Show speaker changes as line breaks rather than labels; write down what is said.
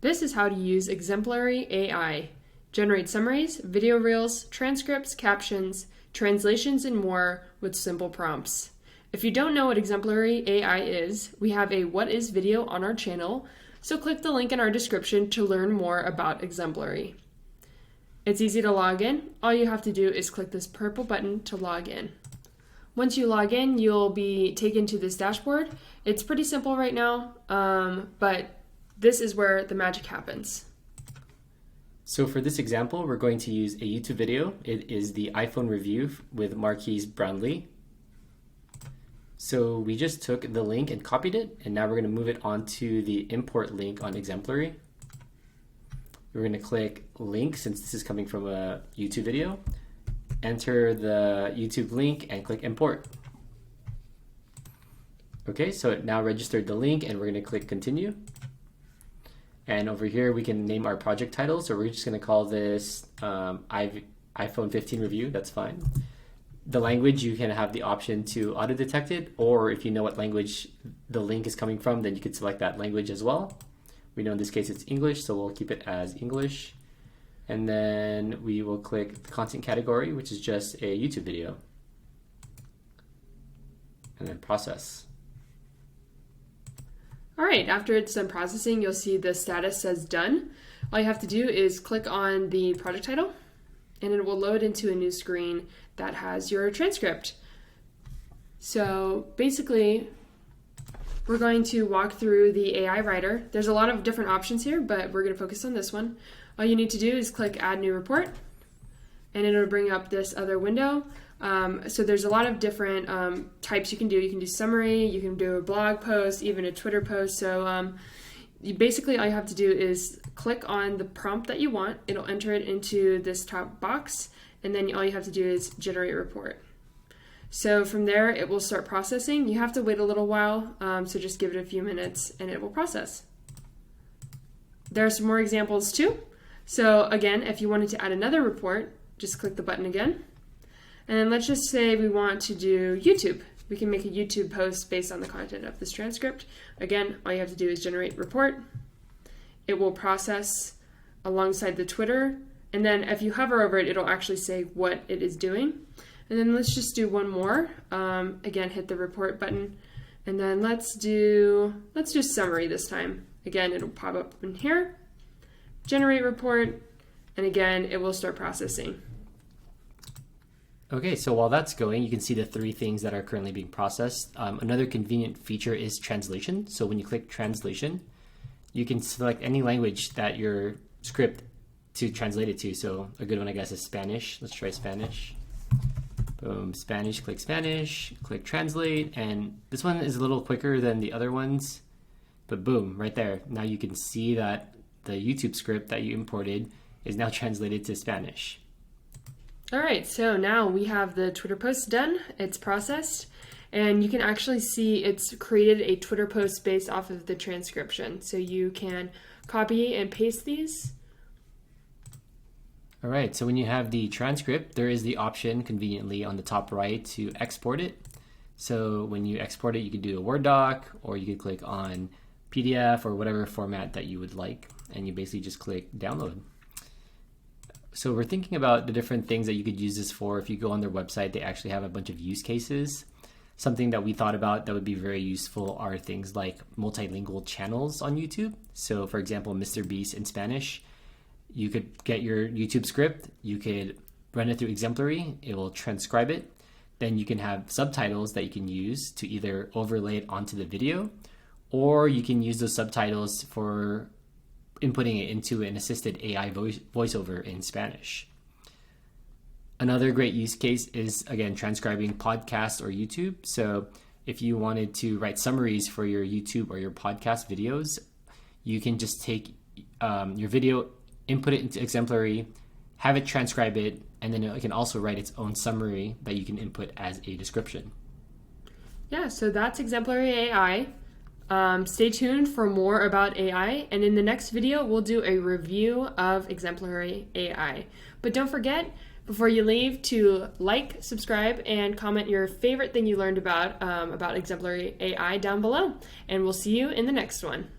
This is how to use Exemplary AI. Generate summaries, video reels, transcripts, captions, translations, and more with simple prompts. If you don't know what Exemplary AI is, we have a What is video on our channel, so click the link in our description to learn more about Exemplary. It's easy to log in. All you have to do is click this purple button to log in. Once you log in, you'll be taken to this dashboard. It's pretty simple right now, but this is where the magic happens.
So for this example, we're going to use a YouTube video. It is the iPhone review with Marquise Brownlee. So we just took the link and copied it, and now we're going to move it onto the import link on Exemplary. We're going to click link since this is coming from a YouTube video. Enter the YouTube link and click import. Okay, so it now registered the link, and we're going to click continue. And over here we can name our project title. So we're just going to call this iPhone 15 review. That's fine. The language, you can have the option to auto detect it, or if you know what language the link is coming from, then you could select that language as well. We know in this case it's English, so we'll keep it as English. And then we will click the content category, which is just a YouTube video. And then process.
All right, after it's done processing, you'll see the status says done. All you have to do is click on the project title, and it will load into a new screen that has your transcript. So basically, we're going to walk through the AI writer. There's a lot of different options here, but we're going to focus on this one. All you need to do is click Add New Report, and it'll bring up this other window. So there's a lot of different types you can do. You can do summary, you can do a blog post, even a Twitter post. So basically all you have to do is click on the prompt that you want. It'll enter it into this top box, and then all you have to do is generate a report. So from there, it will start processing. You have to wait a little while, so just give it a few minutes and it will process. There are some more examples too. So again, if you wanted to add another report, just click the button again. And then let's just say we want to do YouTube. We can make a YouTube post based on the content of this transcript. Again, all you have to do is generate report. It will process alongside the Twitter. And then if you hover over it, it'll actually say what it is doing. And then let's just do one more. Again, hit the report button. And then let's do summary this time. Again, it'll pop up in here. Generate report. And again, it will start processing.
Okay, so while that's going, you can see the three things that are currently being processed. Another convenient feature is translation. So when you click translation, you can select any language that your script to translate it to. So a good one, I guess, is Spanish. Let's try Spanish. Boom, Spanish, click translate. And this one is a little quicker than the other ones, but boom, right there. Now you can see that the YouTube script that you imported is now translated to Spanish.
All right, so now we have the Twitter post done. It's processed, and you can actually see it's created a Twitter post based off of the transcription. So you can copy and paste these.
All right, so when you have the transcript, there is the option conveniently on the top right to export it. So when you export it, you can do a Word doc, or you could click on PDF or whatever format that you would like, and you basically just click download. So we're thinking about the different things that you could use this for. If you go on their website, they actually have a bunch of use cases. Something that we thought about that would be very useful are things like multilingual channels on YouTube. So for example, Mr. Beast in Spanish, you could get your YouTube script, you could run it through Exemplary, it will transcribe it. Then you can have subtitles that you can use to either overlay it onto the video, or you can use those subtitles for inputting it into an assisted AI voiceover in Spanish. Another great use case is, again, transcribing podcasts or YouTube. So if you wanted to write summaries for your YouTube or your podcast videos, you can just take your video, input it into Exemplary, have it transcribe it, and then it can also write its own summary that you can input as a description.
Yeah, so that's Exemplary AI. Stay tuned for more about AI, and in the next video, we'll do a review of Exemplary AI. But don't forget, before you leave, to like, subscribe, and comment your favorite thing you learned about Exemplary AI down below. And we'll see you in the next one.